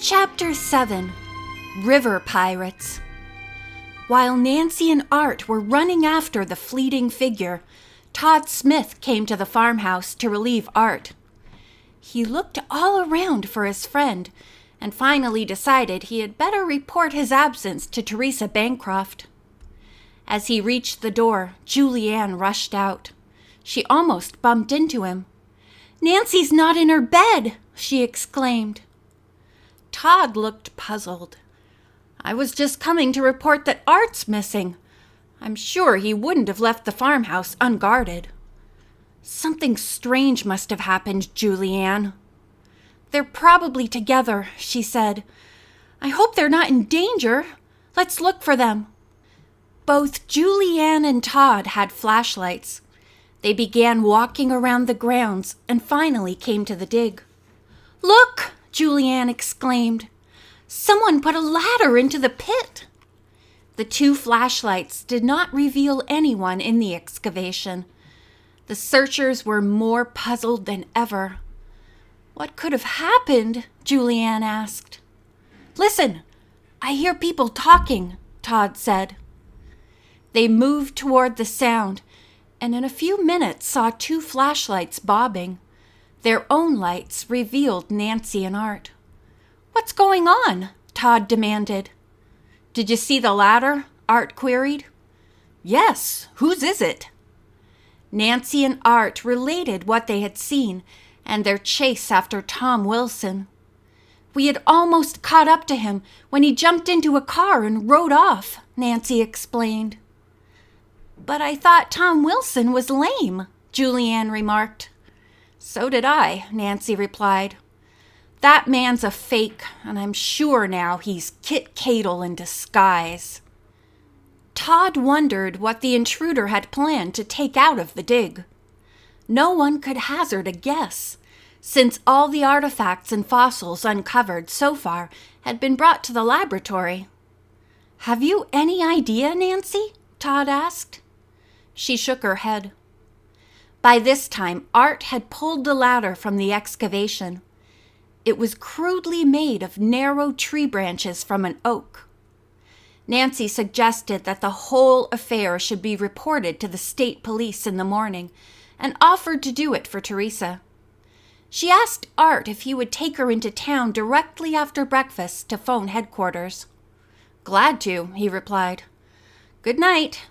Chapter 7 River Pirates. While Nancy and Art were running after the fleeting figure, Todd Smith came to the farmhouse to relieve Art. He looked all around for his friend and finally decided he had better report his absence to Teresa Bancroft. As he reached the door, Julianne rushed out. She almost bumped into him. "Nancy's not in her bed!" she exclaimed. Todd looked puzzled. "I was just coming to report that Art's missing. I'm sure he wouldn't have left the farmhouse unguarded." "Something strange must have happened, Julianne." "They're probably together," she said. "I hope they're not in danger. Let's look for them." Both Julianne and Todd had flashlights. They began walking around the grounds and finally came to the dig. "Look!" Julianne exclaimed. "Someone put a ladder into the pit." The two flashlights did not reveal anyone in the excavation. The searchers were more puzzled than ever. "What could have happened?" Julianne asked. "Listen, I hear people talking," Todd said. They moved toward the sound, and in a few minutes saw two flashlights bobbing. Their own lights revealed Nancy and Art. "What's going on?" Todd demanded. "Did you see the ladder?" Art queried. "Yes. Whose is it?" Nancy and Art related what they had seen and their chase after Tom Wilson. "We had almost caught up to him when he jumped into a car and rode off," Nancy explained. "But I thought Tom Wilson was lame," Julianne remarked. "So did I," Nancy replied. "That man's a fake, and I'm sure now he's Kit Cadle in disguise." Todd wondered what the intruder had planned to take out of the dig. No one could hazard a guess, since all the artifacts and fossils uncovered so far had been brought to the laboratory. "Have you any idea, Nancy?" Todd asked. She shook her head. By this time, Art had pulled the ladder from the excavation. It was crudely made of narrow tree branches from an oak. Nancy suggested that the whole affair should be reported to the state police in the morning and offered to do it for Teresa. She asked Art if he would take her into town directly after breakfast to phone headquarters. "Glad to," he replied. "Good night."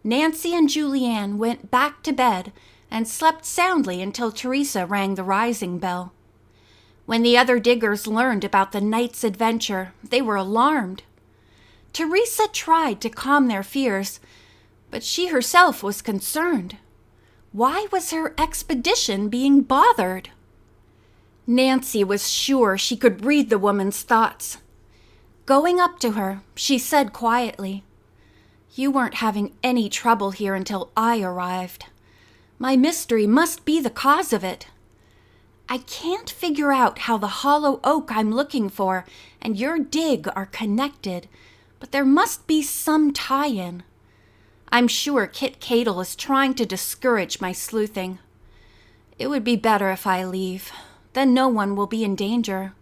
Nancy and Julianne went back to bed and slept soundly until Teresa rang the rising bell. When the other diggers learned about the night's adventure, they were alarmed. Teresa tried to calm their fears, but she herself was concerned. Why was her expedition being bothered? Nancy was sure she could read the woman's thoughts. Going up to her, she said quietly, "You weren't having any trouble here until I arrived. My mystery must be the cause of it. I can't figure out how the hollow oak I'm looking for and your dig are connected, but there must be some tie-in. I'm sure Kit Cadle is trying to discourage my sleuthing. It would be better if I leave. Then no one will be in danger."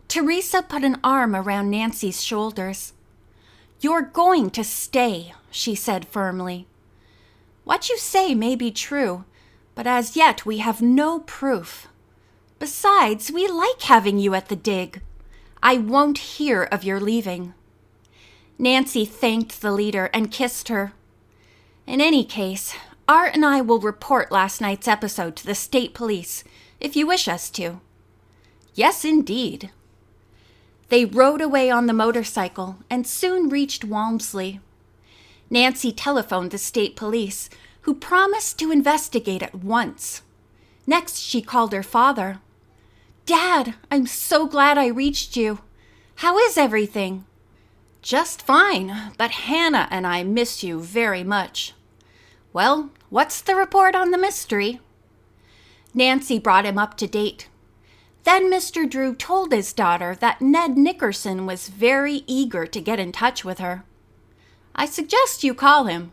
Teresa put an arm around Nancy's shoulders. "You're going to stay," she said firmly. "What you say may be true, but as yet we have no proof. Besides, we like having you at the dig. I won't hear of your leaving." Nancy thanked the leader and kissed her. "In any case, Art and I will report last night's episode to the state police, if you wish us to." "Yes, indeed." They rode away on the motorcycle and soon reached Walmsley. Nancy telephoned the state police, who promised to investigate at once. Next, she called her father. "Dad, I'm so glad I reached you. How is everything?" "Just fine, but Hannah and I miss you very much." "Well, what's the report on the mystery?" Nancy brought him up to date. Then Mr. Drew told his daughter that Ned Nickerson was very eager to get in touch with her. "I suggest you call him."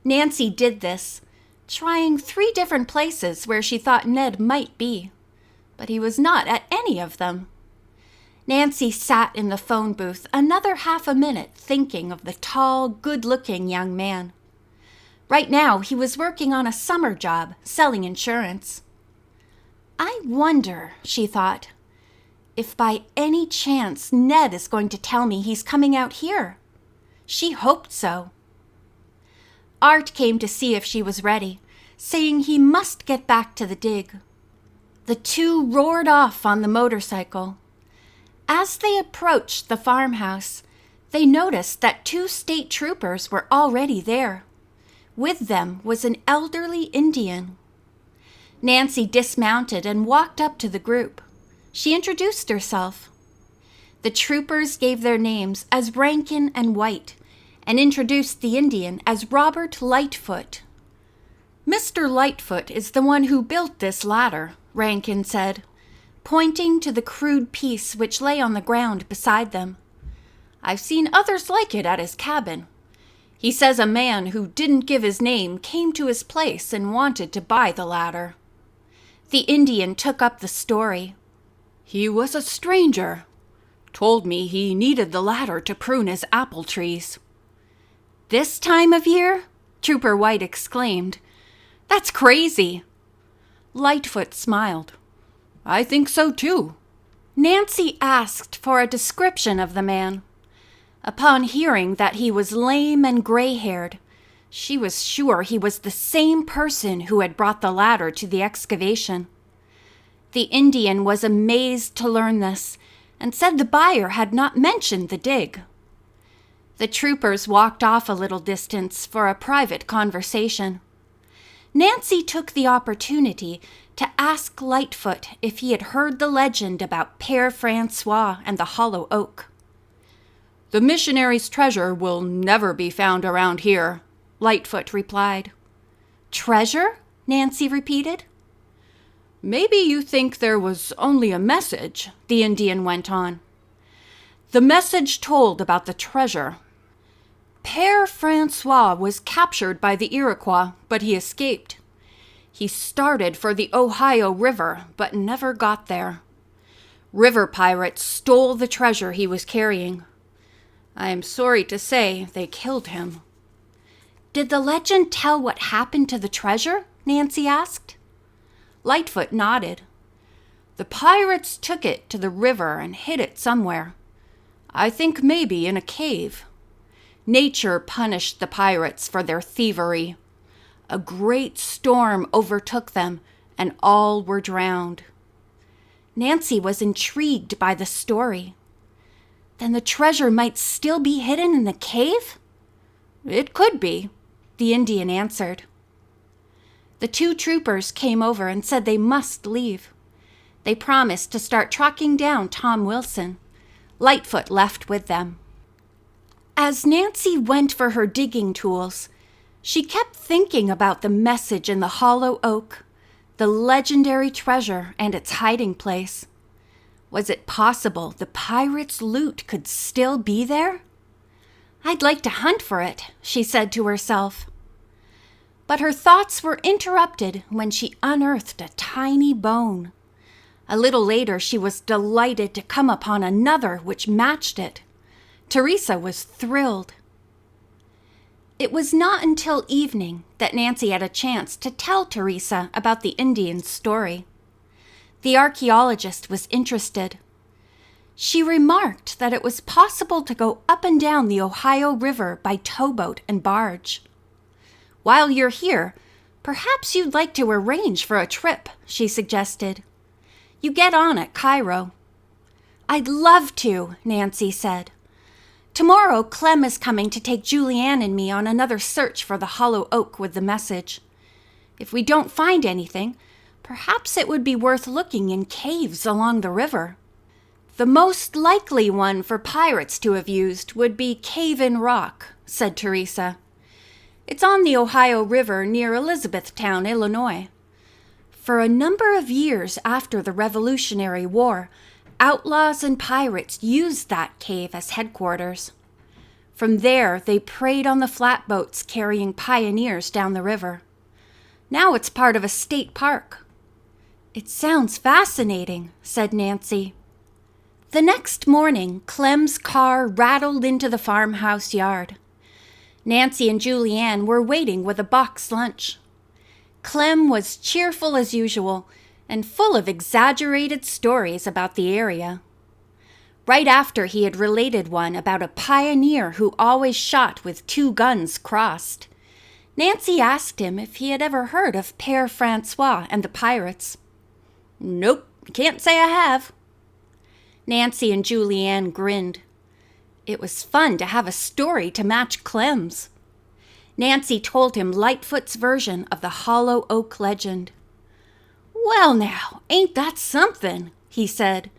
Nancy did this, trying 3 different places where she thought Ned might be, but he was not at any of them. Nancy sat in the phone booth another half a minute thinking of the tall, good-looking young man. Right now, he was working on a summer job, selling insurance. I wonder, she thought, if by any chance Ned is going to tell me he's coming out here. She hoped so. Art came to see if she was ready, saying he must get back to the dig. The two roared off on the motorcycle. As they approached the farmhouse, they noticed that 2 state troopers were already there. With them was an elderly Indian. Nancy dismounted and walked up to the group. She introduced herself. The troopers gave their names as Rankin and White and introduced the Indian as Robert Lightfoot. "Mr. Lightfoot is the one who built this ladder," Rankin said, pointing to the crude piece which lay on the ground beside them. "I've seen others like it at his cabin. He says a man who didn't give his name came to his place and wanted to buy the ladder." The Indian took up the story. "He was a stranger. Told me he needed the ladder to prune his apple trees." "This time of year?" Trooper White exclaimed. "That's crazy." Lightfoot smiled. "I think so too." Nancy asked for a description of the man. Upon hearing that he was lame and gray-haired, she was sure he was the same person who had brought the ladder to the excavation. The Indian was amazed to learn this and said the buyer had not mentioned the dig. The troopers walked off a little distance for a private conversation. Nancy took the opportunity to ask Lightfoot if he had heard the legend about Père Francois and the hollow oak. "The missionary's treasure will never be found around here," Lightfoot replied. "Treasure?" Nancy repeated. "Maybe you think there was only a message," the Indian went on. "The message told about the treasure. Père Francois was captured by the Iroquois, but he escaped. He started for the Ohio River, but never got there. River pirates stole the treasure he was carrying. I am sorry to say they killed him." "Did the legend tell what happened to the treasure?" Nancy asked. Lightfoot nodded. "The pirates took it to the river and hid it somewhere. I think maybe in a cave. Nature punished the pirates for their thievery. A great storm overtook them, and all were drowned." Nancy was intrigued by the story. "Then the treasure might still be hidden in the cave?" "It could be," the Indian answered. The 2 troopers came over and said they must leave. They promised to start tracking down Tom Wilson. Lightfoot left with them. As Nancy went for her digging tools, she kept thinking about the message in the hollow oak, the legendary treasure and its hiding place. Was it possible the pirates' loot could still be there? "I'd like to hunt for it," she said to herself. But her thoughts were interrupted when she unearthed a tiny bone. A little later, she was delighted to come upon another which matched it. Teresa was thrilled. It was not until evening that Nancy had a chance to tell Teresa about the Indian's story. The archaeologist was interested. She remarked that it was possible to go up and down the Ohio River by towboat and barge. "While you're here, perhaps you'd like to arrange for a trip," she suggested. "You get on at Cairo." "I'd love to," Nancy said. "Tomorrow, Clem is coming to take Julianne and me on another search for the hollow oak with the message. If we don't find anything, perhaps it would be worth looking in caves along the river. The most likely one for pirates to have used would be Cave-in Rock," said Teresa. "It's on the Ohio River near Elizabethtown, Illinois. For a number of years after the Revolutionary War, outlaws and pirates used that cave as headquarters. From there, they preyed on the flatboats carrying pioneers down the river. Now it's part of a state park." "It sounds fascinating," said Nancy. The next morning, Clem's car rattled into the farmhouse yard. Nancy and Julianne were waiting with a box lunch. Clem was cheerful as usual and full of exaggerated stories about the area. Right after he had related one about a pioneer who always shot with 2 guns crossed, Nancy asked him if he had ever heard of Père Francois and the pirates. "Nope, can't say I have." Nancy and Julianne grinned. It was fun to have a story to match Clem's. Nancy told him Lightfoot's version of the Hollow Oak legend. "Well now, ain't that something?" he said,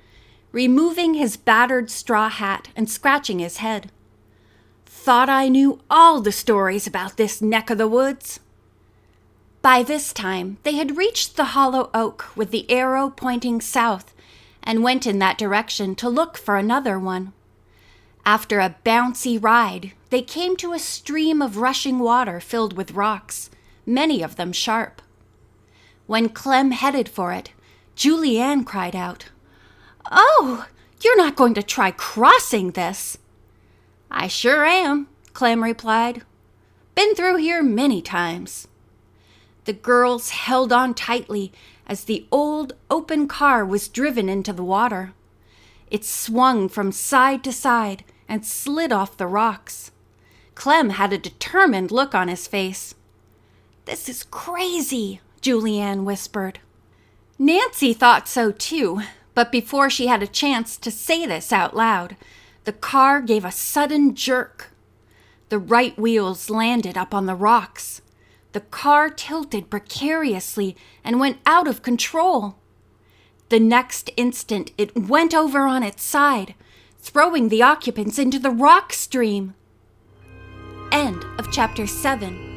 removing his battered straw hat and scratching his head. "Thought I knew all the stories about this neck of the woods." By this time, they had reached the hollow oak with the arrow pointing south and went in that direction to look for another one. After a bouncy ride, they came to a stream of rushing water filled with rocks, many of them sharp. When Clem headed for it, Julianne cried out, "Oh, you're not going to try crossing this?" "I sure am," Clem replied. "Been through here many times." The girls held on tightly as the old open car was driven into the water. It swung from side to side and slid off the rocks. Clem had a determined look on his face. "This is crazy," Julianne whispered. Nancy thought so too, but before she had a chance to say this out loud, the car gave a sudden jerk. The right wheels landed up on the rocks. The car tilted precariously and went out of control. The next instant, it went over on its side, throwing the occupants into the rock stream. End of chapter 7.